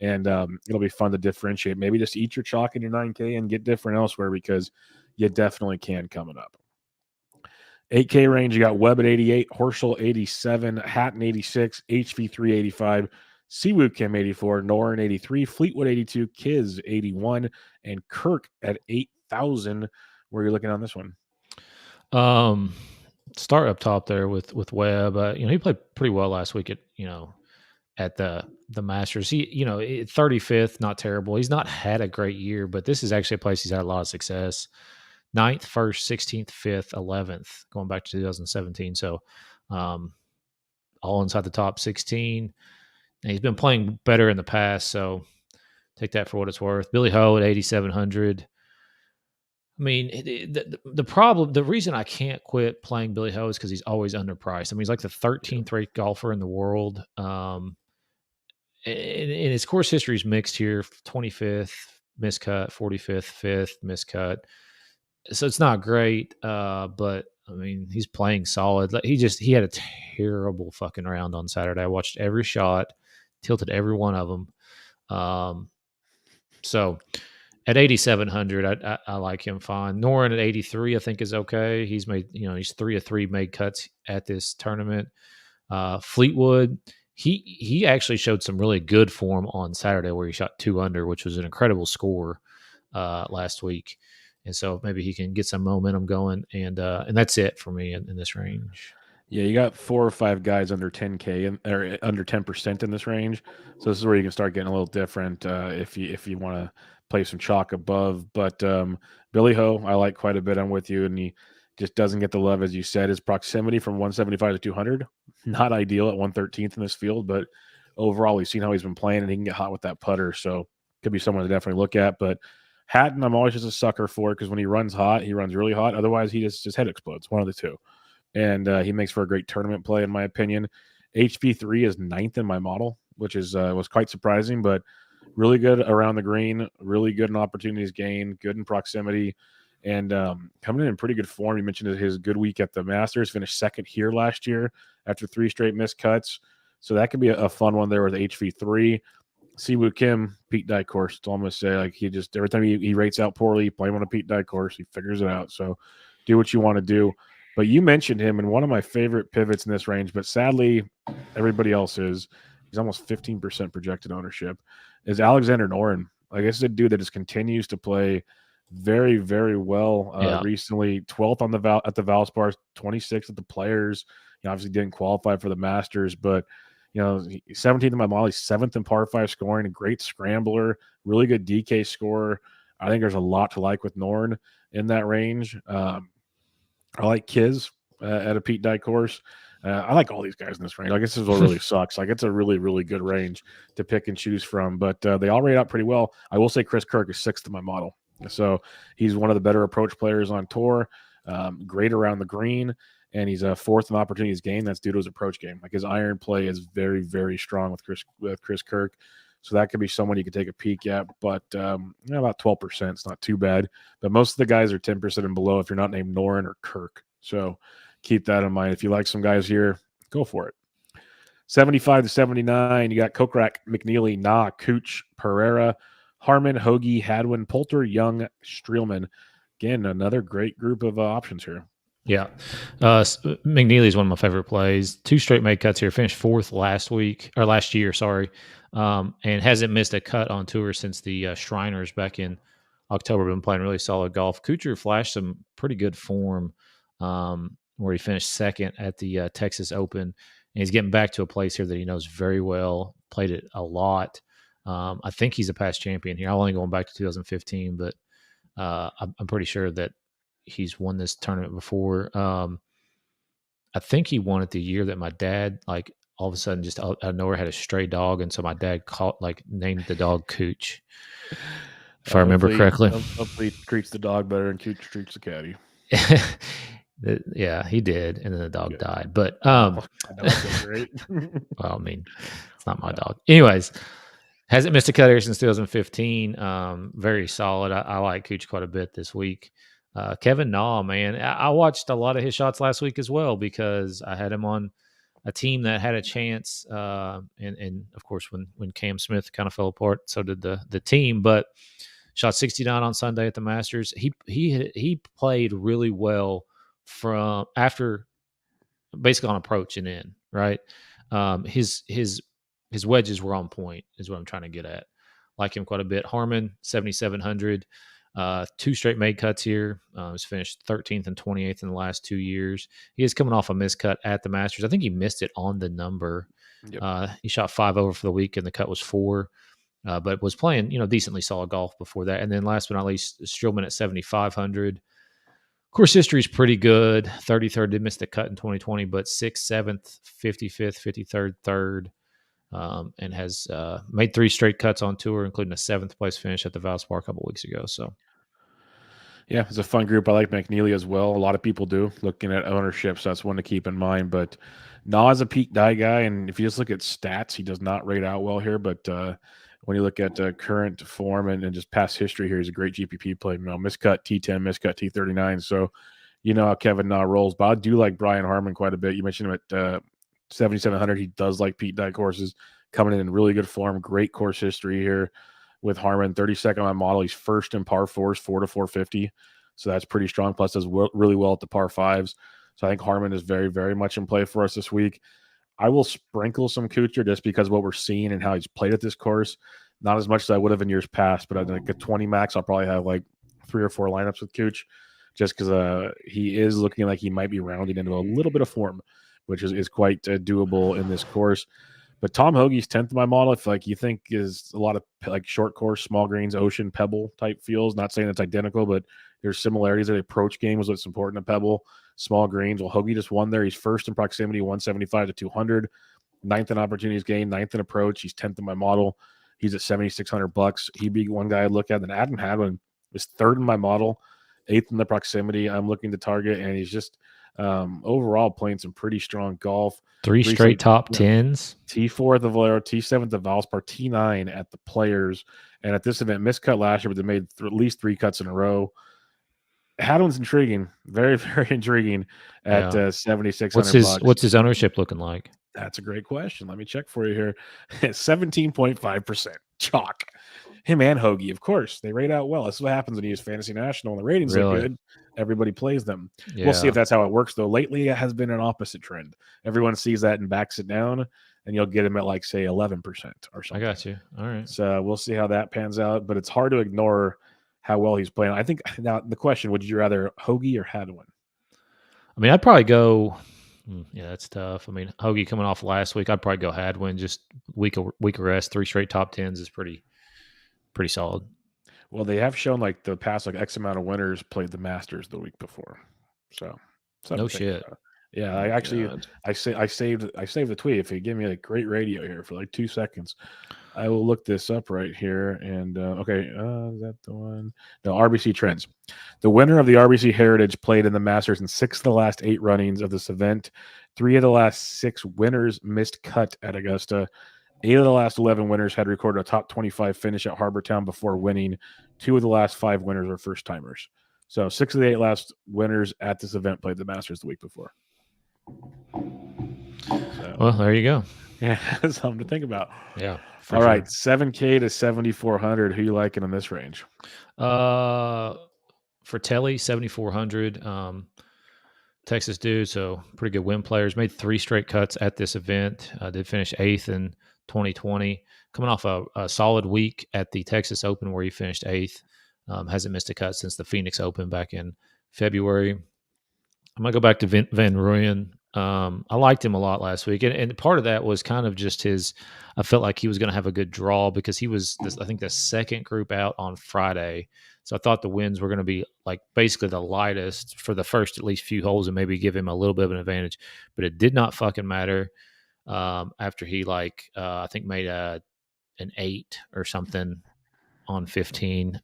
And it'll be fun to differentiate. Maybe just eat your chalk in your 9K and get different elsewhere because you definitely can coming up. 8K range, you got Webb at 88, Horschel 87, Hatton 86, HV3 85, Siwoo Kim 84, Noren 83, Fleetwood 82, Kiz 81, and Kirk at 8,000. Where are you looking on this one? Start up top there with Webb. He played pretty well last week at the Masters. He 35th, not terrible. He's not had a great year, but this is actually a place he's had a lot of success. 9th, 1st, 16th, 5th, 11th, going back to 2017. So all inside the top 16. And he's been playing better in the past, so take that for what it's worth. Billy Ho at 8,700. I mean, the reason I can't quit playing Billy Ho is because he's always underpriced. I mean, he's like the 13th ranked golfer in the world. And his course history is mixed here. 25th, miscut, 45th, 5th, miscut. So it's not great, but I mean, he's playing solid. He had a terrible fucking round on Saturday. I watched every shot, tilted every one of them. So at 8,700, I like him fine. Noren at 83, I think is okay. He's made, he's 3 of 3 made cuts at this tournament. Fleetwood, he actually showed some really good form on Saturday where he shot 2 under, which was an incredible score last week. And so maybe he can get some momentum going, and that's it for me in this range. Yeah, you got 4 or 5 guys under 10K or under 10% in this range. So this is where you can start getting a little different if you want to play some chalk above. But Billy Ho, I like quite a bit. I'm with you, and he just doesn't get the love, as you said. His proximity from 175 to 200, not ideal at 113th in this field, but overall, we've seen how he's been playing, and he can get hot with that putter. So could be someone to definitely look at. But Hatton, I'm always just a sucker for because when he runs hot, he runs really hot. Otherwise, his head explodes, one of the two. And he makes for a great tournament play, in my opinion. HV3 is 9th in my model, which was quite surprising, but really good around the green, really good in opportunities gained, good in proximity, and coming in pretty good form. You mentioned his good week at the Masters, finished second here last year after 3 straight missed cuts. So that could be a fun one there with HV3. Siwoo Kim, Pete Dye course. It's almost say like he just every time he rates out poorly, play him on a Pete Dye course, he figures it out. So do what you want to do. But you mentioned him in one of my favorite pivots in this range, but sadly, everybody else is. He's almost 15% projected ownership. Is Alexander Noren. Like, this is a dude that just continues to play very, very well. Recently, 12th on at the Valspar, 26th at the Players. He obviously didn't qualify for the Masters, but 17th in my model. He's 7th in par 5 scoring, a great scrambler, really good DK scorer. I think there's a lot to like with Noren in that range. I like Kiz at a Pete Dye course. I like all these guys in this range. I guess this is what really sucks. Like, it's a really, really good range to pick and choose from, but they all rate out pretty well. I will say Chris Kirk is 6th in my model. So he's one of the better approach players on tour, great around the green, and he's 4th in opportunities gained. That's due to his approach game. Like, his iron play is very, very strong with Chris Kirk. So that could be someone you could take a peek at, but about 12%. It's not too bad. But most of the guys are 10% and below if you're not named Noren or Kirk. So keep that in mind. If you like some guys here, go for it. 75 to 79, you got Kokrak, McNeely, Gnaw, Cooch, Pereira, Harmon, Hoagie, Hadwin, Poulter, Young, Streelman. Again, another great group of options here. Yeah. McNeely is one of my favorite plays. 2 straight made cuts here. Finished 4th last year, sorry. And hasn't missed a cut on tour since the Shriners back in October. Been playing really solid golf. Kuchar flashed some pretty good form where he finished 2nd at the Texas Open. And he's getting back to a place here that he knows very well. Played it a lot. I think he's a past champion here. I'm only going back to 2015, but I'm pretty sure that he's won this tournament before. I think he won it the year that my dad, like, all of a sudden, just out of nowhere, had a stray dog, and so my dad named the dog Cooch, if I remember correctly. Hopefully, he treats the dog better and Cooch treats the caddy. Yeah, he did, and then the dog died. But I know, that's great. well, I mean, it's not my dog. Anyways, hasn't missed a cut here since 2015. Very solid. I like Cooch quite a bit this week. Kevin Gnaw, man, I watched a lot of his shots last week as well because I had him on a team that had a chance. And of course, when Cam Smith kind of fell apart, so did the team. But shot 69 on Sunday at the Masters. He played really well from after basically on approach and in, right? His wedges were on point is what I'm trying to get at. Like him quite a bit. Harmon, 7,700. 2 straight made cuts here. He's finished 13th and 28th in the last 2 years. He is coming off a missed cut at the Masters. I think he missed it on the number. Yep. He shot 5 over for the week, and the cut was 4. But was playing, decently solid golf before that. And then last but not least, Streelman at 7,500. Course history is pretty good. 33rd, did miss the cut in 2020, but 6th, 7th, 55th, 53rd, 3rd. And has made 3 straight cuts on tour, including a 7th place finish at the Valspar a couple weeks ago. So, yeah, it's a fun group. I like McNeely as well. A lot of people do, looking at ownership, so that's one to keep in mind. But Gnaw is a peak die guy, and if you just look at stats, he does not rate out well here. But when you look at current form and just past history here, he's a great GPP play. Miscut T10, miscut T39. So you know how Kevin Gnaw rolls. But I do like Brian Harmon quite a bit. You mentioned him at 7,700. He does like peak die courses, coming in really good form. Great course history here with Harmon. 32nd on model. He's first in par 4s, 4 to 450. So that's pretty strong. Plus does really well at the par 5s. So I think Harmon is very, very much in play for us this week. I will sprinkle some Kuchar just because of what we're seeing and how he's played at this course. Not as much as I would have in years past, but I think at 20 max, I'll probably have like 3 or 4 lineups with Kuch just because he is looking like he might be rounding into a little bit of form, which is quite doable in this course. But Tom Hoagie's 10th in my model, if like you think is a lot of like short course, small greens, ocean, pebble type feels. Not saying it's identical, but there's similarities. The approach game is what's important to pebble. Small greens. Well, Hoagie just won there. He's first in proximity, 175 to 200. 9th in opportunities gained, 9th in approach. He's 10th in my model. He's at $7,600. He'd be one guy I'd look at. Then Adam Hadwin is 3rd in my model, 8th in the proximity. I'm looking to target, and he's just overall playing some pretty strong golf. 3 straight top 10s. T4 at the Valero, T7 at the Valspar, T9 at the Players. And at this event, miscut last year, but they made at least 3 cuts in a row. Hadwin's intriguing. Very, very intriguing at $7,600. What's his ownership looking like? That's a great question. Let me check for you here. 17.5%. Chalk. Him and Hoagie, of course. They rate out well. This is what happens when you use Fantasy National and the ratings are good. Everybody plays them. Yeah. We'll see if that's how it works, though. Lately, it has been an opposite trend. Everyone sees that and backs it down, and you'll get him at, like, say, 11% or something. I got you. All right. So we'll see how that pans out, but it's hard to ignore how well he's playing. I think now the question, would you rather Hoagie or Hadwin? I mean, I'd probably go yeah, that's tough. I mean, Hoagie coming off last week, I'd probably go Hadwin. Just week of rest, 3 straight top 10s is pretty solid. Well, they have shown like the past like X amount of winners played the Masters the week before. So no shit. Yeah, I actually I saved the tweet. If you give me a great radio here for like 2 seconds, I will look this up right here. And okay, is that the one? No, RBC Trends. The winner of the RBC Heritage played in the Masters in 6 of the last 8 runnings of this event. 3 of the last 6 winners missed cut at Augusta. 8 of the last 11 winners had recorded a top 25 finish at Harbour Town before winning. 2 of the last 5 winners are first timers. So 6 of the 8 last winners at this event played the Masters the week before. So, well, there you go. Yeah, something to think about. Yeah, for All sure. right, 7K to 7,400. Who you liking in this range? For Telly, 7,400. Texas dude, so pretty good win players. Made 3 straight cuts at this event. Did finish 8th in 2020. Coming off a solid week at the Texas Open where he finished 8th. Hasn't missed a cut since the Phoenix Open back in February. I'm going to go back to Van Rooyen. I liked him a lot last week. And part of that was kind of just I felt like he was going to have a good draw because he was, I think, the second group out on Friday. So I thought the wins were going to be like basically the lightest for the first at least few holes and maybe give him a little bit of an advantage. But it did not fucking matter after he, I think made an 8 or something on 15.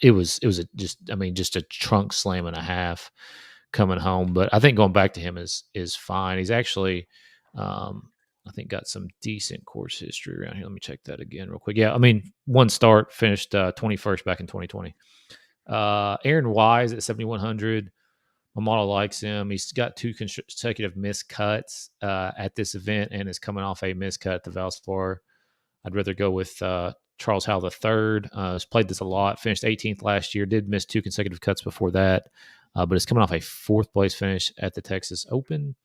It was just a trunk slam and a half coming home. But I think going back to him is fine. He's actually, I think, got some decent course history around here. Let me check that again real quick. Yeah, I mean, one start, finished 21st back in 2020. Aaron Wise at 7,100. My model likes him. He's got 2 consecutive missed cuts at this event and is coming off a missed cut at the Valspar. I'd rather go with Charles Howell III. Has played this a lot. Finished 18th last year. Did miss 2 consecutive cuts before that, but it's coming off a 4th place finish at the Texas Open.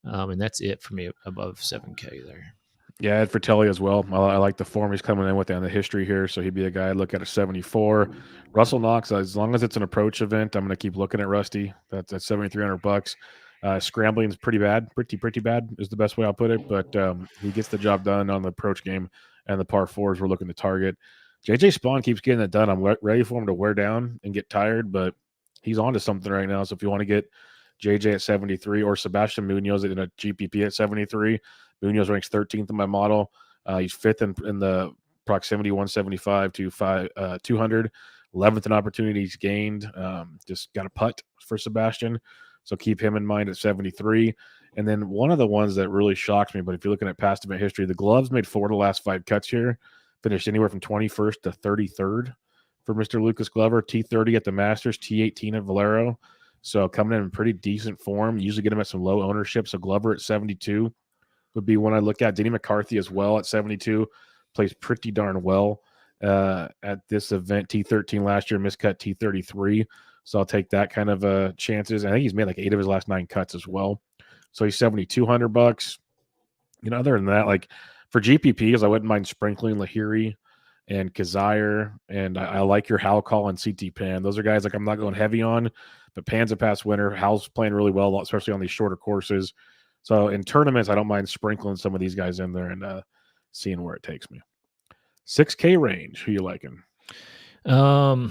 And that's it for me above 7K there. Yeah, Ed Fratelli as well. I like the form he's coming in with and the history here, so he'd be a guy I'd look at 74. Russell Knox, as long as it's an approach event, I'm going to keep looking at Rusty. That's at $7,300. Scrambling is pretty bad, pretty bad is the best way I'll put it. But he gets the job done on the approach game and the par fours we're looking to target. JJ Spawn keeps getting it done. I'm ready for him to wear down and get tired, but he's on to something right now. So if you want to get JJ at 73 or Sebastian Munoz in a GPP at 73. Munoz ranks 13th in my model. He's 5th in the proximity 175 to 200. 11th in opportunities gained. Just got a putt for Sebastian. So keep him in mind at 73. And then one of the ones that really shocks me, but if you're looking at past event history, the Gloves made 4 of the last 5 cuts here. Finished anywhere from 21st to 33rd for Mr. Lucas Glover. T30 at the Masters, T18 at Valero. So coming in pretty decent form. Usually get him at some low ownership. So Glover at 72 would be one I look at. Denny McCarthy as well at 72. Plays pretty darn well at this event. T13 last year, miscut T33. So I'll take that kind of chances. I think he's made like 8 of his last 9 cuts as well. So he's $7,200. Other than that, like for GPPs, I wouldn't mind sprinkling Lahiri and Kazire. And I like your Howell call and CT Pan. Those are guys like I'm not going heavy on. But Pan's a past winner. Howell's playing really well, especially on these shorter courses. So in tournaments, I don't mind sprinkling some of these guys in there and seeing where it takes me. 6K range. Who you liking? Yeah,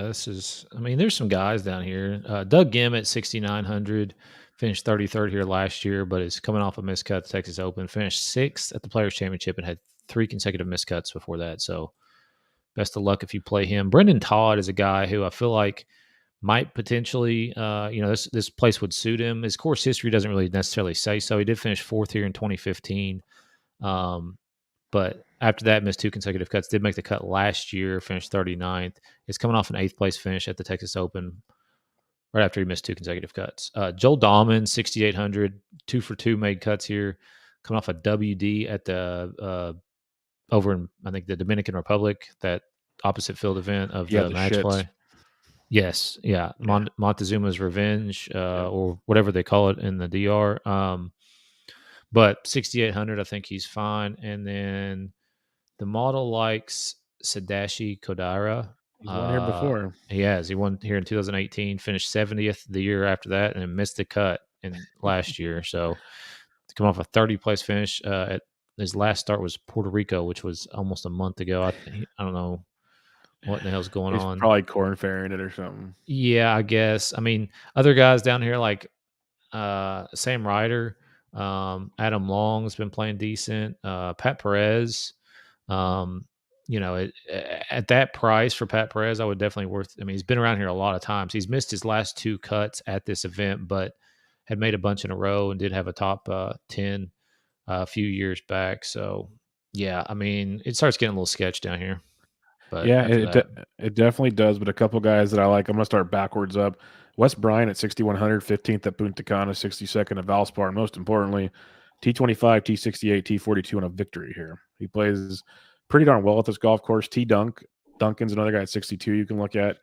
there's some guys down here. Doug Gim at 6,900, finished 33rd here last year, but is coming off a miscut at the Texas Open. Finished 6th at the Players Championship and had 3 consecutive miscuts before that. So best of luck if you play him. Brendan Todd is a guy who I feel like might potentially, this place would suit him. His course history doesn't really necessarily say so. He did finish 4th here in 2015. But after that, missed 2 consecutive cuts. Did make the cut last year, finished 39th. He's coming off an 8th place finish at the Texas Open right after he missed 2 consecutive cuts. Joel Dahlman, 6,800, 2 for 2 made cuts here. Coming off a WD at the over in, I think, the Dominican Republic, that opposite field event of the match shits. play. Yes, yeah. Montezuma's Revenge, or whatever they call it in the DR. But 6,800, I think he's fine. And then the model likes Sadashi Kodara. He's won here before. He has. He won here in 2018, finished 70th the year after that, and missed the cut in last year. So to come off a 30th place finish, at his last start was Puerto Rico, which was almost a month ago. I don't know what the hell's going on. Probably corn fairing it or something. Yeah, I guess. I mean, other guys down here like Sam Ryder, Adam Long's been playing decent. Pat Perez, at that price for Pat Perez, I would definitely he's been around here a lot of times. He's missed his last 2 cuts at this event, but had made a bunch in a row and did have a top 10 a few years back. So, yeah, I mean, it starts getting a little sketch down here. But yeah, it definitely does. But a couple guys that I like, I'm going to start backwards up. Wes Bryant at 6,100, 15th at Punta Cana, 62nd at Valspar. Most importantly, T25, T68, T42 on a victory here. He plays pretty darn well at this golf course. Duncan's another guy at 62 you can look at.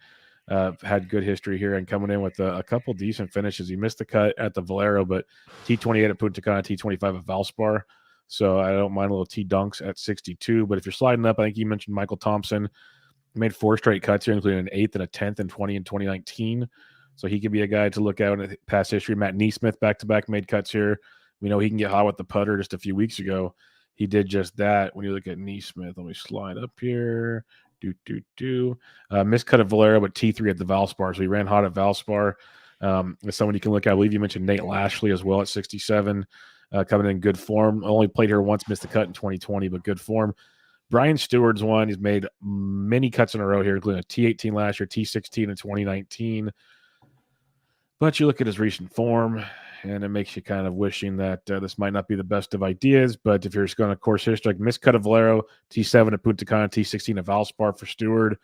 Had good history here and coming in with a couple decent finishes. He missed the cut at the Valero, but T28 at Punta Cana, T25 at Valspar. So I don't mind a little T Dunks at 62. But if you're sliding up, I think you mentioned Michael Thompson. He made 4 straight cuts here, including an 8th and a 10th and 20 in 2019. So he could be a guy to look out in past history. Matt Neesmith back-to-back made cuts here. We know he can get hot with the putter. Just a few weeks ago, he did just that. When you look at Neesmith, let me slide up here. Missed cut at Valero, but T3 at the Valspar. So he ran hot at Valspar. As someone you can look at, I believe you mentioned Nate Lashley as well at 67, coming in good form. Only played here once, missed the cut in 2020, but good form. Brian Stewart's one. He's made many cuts in a row here, including a T18 last year, T16 in 2019. But you look at his recent form, and it makes you kind of wishing that this might not be the best of ideas. But if you're just going to course history, like miscut of Valero, T7 at Punta Cana, T16 at Valspar for Stewart.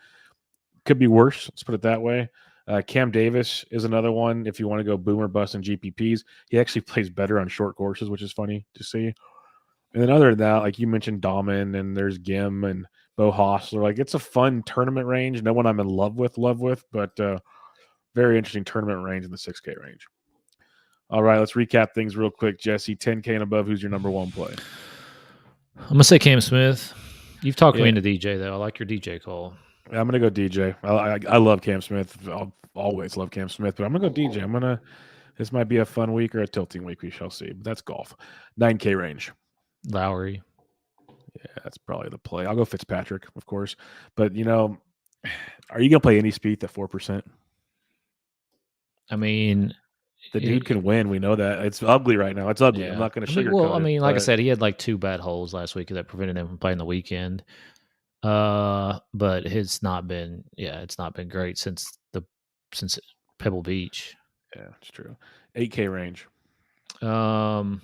Could be worse. Let's put it that way. Cam Davis is another one. If you want to go boomer bust in GPPs, he actually plays better on short courses, which is funny to see. And then other than that, like you mentioned, Dahman and there's Gim and Bo Hostler. Like it's a fun tournament range. No one I'm in love with, but very interesting tournament range in the 6K range. All right, let's recap things real quick. Jesse, 10K and above, who's your number one play? I'm going to say Cam Smith. You've talked me into DJ, though. I like your DJ call. I'm going to go DJ. I love Cam Smith. I'll always love Cam Smith, but I'm going to go DJ. This might be a fun week or a tilting week. We shall see. But that's golf. 9K range. Lowry. Yeah, that's probably the play. I'll go Fitzpatrick, of course. But, are you going to play any Spieth at 4%? I mean, the dude can win. We know that. It's ugly right now. It's ugly. Yeah. I'm not going to sugarcoat it. Like I said, he had like 2 bad holes last week that prevented him from playing the weekend. But it's not been great since Pebble Beach. Yeah, it's true. 8K range. Horschel.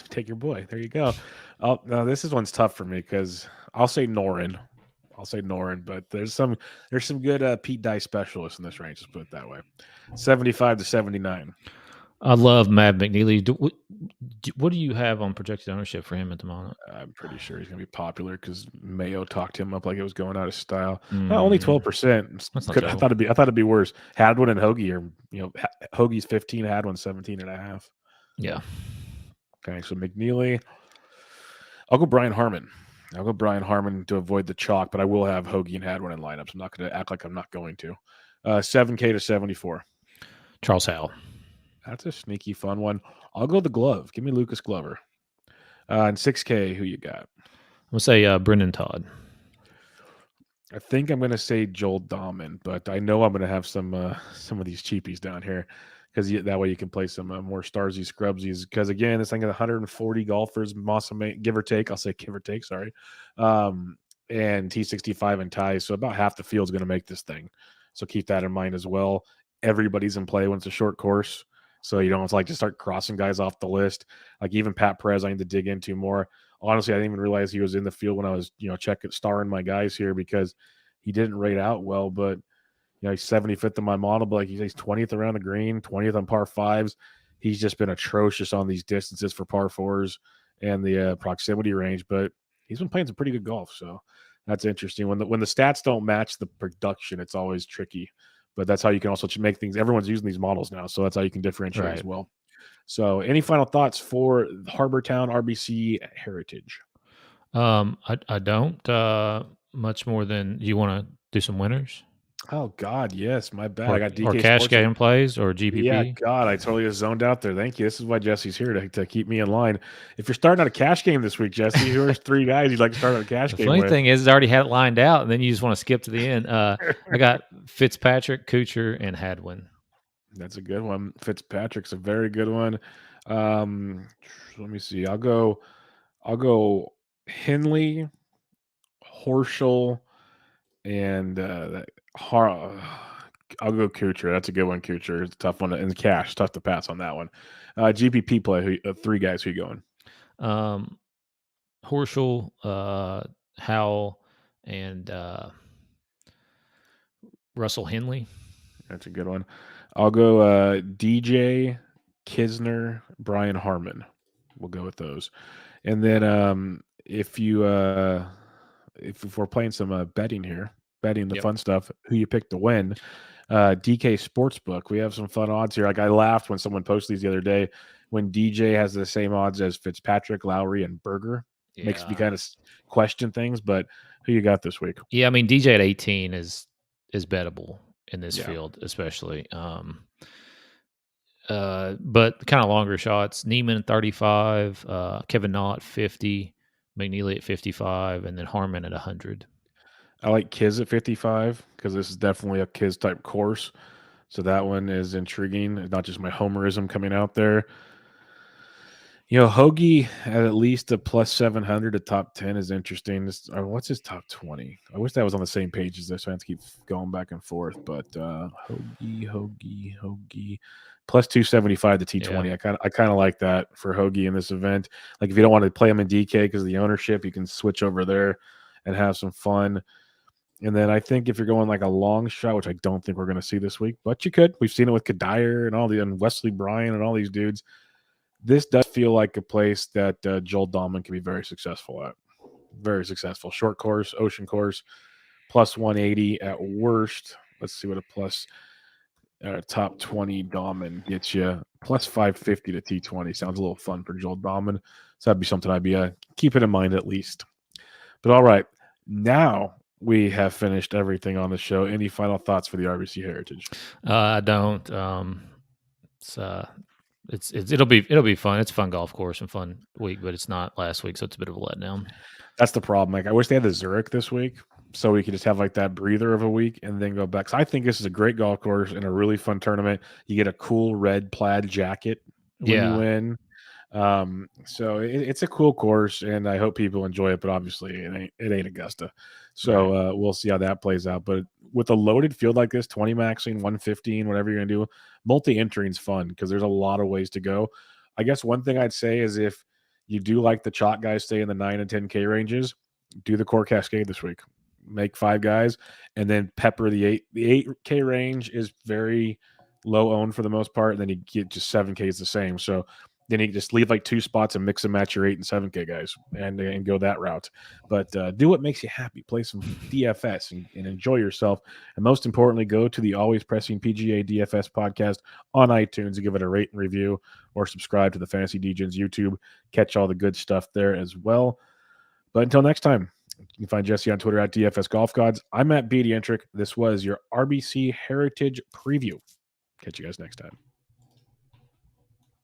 Take your boy. There you go. Now this one's tough for me because I'll say Noren. But there's some good Pete Dye specialists in this range. Let's put it that way. 75 to 79. I love Matt McNeely. What do you have on projected ownership for him at the moment? I'm pretty sure he's going to be popular because Mayo talked him up like it was going out of style. Only 12%. I thought it'd be worse. Hadwin and Hoagie are, Hoagie's 15, Hadwin 17.5. Yeah. Okay, so McNeely. I'll go Brian Harmon. To avoid the chalk, but I will have Hoagie and Hadwin in lineups. I'm not going to act like I'm not going to. 7K to 74. Charles Howell. That's a sneaky fun one. I'll go the glove. Give me Lucas Glover. And 6K, who you got? I'm going to say Brendan Todd. I think I'm going to say Joel Dahman, but I know I'm going to have some of these cheapies down here because that way you can play some more Starsy Scrubsies. Because, again, this thing is 140 golfers, give or take. I'll say give or take, sorry. And T65 and ties, so about half the field's going to make this thing. So keep that in mind as well. Everybody's in play when it's a short course. So you don't have to just start crossing guys off the list. Like even Pat Perez, I need to dig into more. Honestly, I didn't even realize he was in the field when I was, starring my guys here because he didn't rate out well. But, he's 75th in my model, but he's 20th around the green, 20th on par 5s. He's just been atrocious on these distances for par 4s and the proximity range. But he's been playing some pretty good golf. So that's interesting. When the stats don't match the production, it's always tricky. But that's how you can also make things. Everyone's using these models now, so that's how you can differentiate as well. So, any final thoughts for Harbortown RBC Heritage? I don't. Much more than you want to do some winners. Oh God, yes, my bad. I got DK or cash game plays or GPP. Yeah, God, I totally just zoned out there. Thank you. This is why Jesse's here to keep me in line. If you're starting out a cash game this week, Jesse, who are 3 guys you'd like to start out a cash game? The funny thing is, I already had it lined out, and then you just want to skip to the end. I got Fitzpatrick, Kuchar, and Hadwin. That's a good one. Fitzpatrick's a very good one. Let me see. I'll go Henley, Horschel, and I'll go Kuchar. That's a good one, Kuchar. It's a tough one. And cash, tough to pass on that one. GPP play, 3 guys. Who you going? Horschel, Howell, and Russell Henley. That's a good one. I'll go DJ, Kisner, Brian Harmon. We'll go with those. And then if we're playing some betting here, betting the fun stuff, who you pick to win, DK Sportsbook. We have some fun odds here. Like I laughed when someone posted these the other day when DJ has the same odds as Fitzpatrick, Lowry, and Berger. Yeah. Makes me kind of question things, but who you got this week? Yeah, I mean DJ at 18 is bettable in this field, especially. But kind of longer shots. Neiman at 35, Kevin Gnaw at 50, McNeely at 55, and then Harmon at 100. I like Kiz at 55 because this is definitely a Kiz type course. So that one is intriguing. Not just my homerism coming out there. You know, Hoagie at least a plus 700 to top 10 is interesting. What's his top 20? I wish that was on the same page as this. So I have to keep going back and forth. But Hoagie. Plus 275 to T20. Yeah. I kind of like that for Hoagie in this event. Like if you don't want to play him in DK because of the ownership, you can switch over there and have some fun. And then I think if you're going like a long shot, which I don't think we're going to see this week, but you could. We've seen it with Kadire and Wesley Bryan and all these dudes. This does feel like a place that Joel Dahmen can be very successful at. Very successful. Short course, ocean course, plus 180 at worst. Let's see what a plus top 20 Dahmen gets you. Plus 550 to T20. Sounds a little fun for Joel Dahmen. So that'd be something I'd be keeping in mind at least. But all right, now we have finished everything on the show. Any final thoughts for the RBC Heritage? I don't. It'll be fun. It's a fun golf course and fun week, but it's not last week, so it's a bit of a letdown. That's the problem. Like I wish they had the Zurich this week, so we could just have like that breather of a week and then go back. So I think this is a great golf course and a really fun tournament. You get a cool red plaid jacket when you win. So it's a cool course, and I hope people enjoy it. But obviously, it ain't Augusta, so we'll see how that plays out. But with a loaded field like this, 20 maxing, 115, whatever you're gonna do, multi-entering is fun because there's a lot of ways to go. I guess one thing I'd say is if you do like the chalk guys stay in the 9 and 10K ranges, do the core cascade this week. Make 5 guys, and then pepper the 8. The 8K range is very low owned for the most part, and then you get just 7K is the same. So then you just leave like 2 spots and mix and match your 8 and 7K guys and go that route. But do what makes you happy. Play some DFS and enjoy yourself. And most importantly, go to the Always Pressing PGA DFS podcast on iTunes and give it a rate and review, or subscribe to the Fantasy Degens YouTube. Catch all the good stuff there as well. But until next time, you can find Jesse on Twitter at DFS Golf Gods. I'm Matt Bedientrick. This was your RBC Heritage Preview. Catch you guys next time.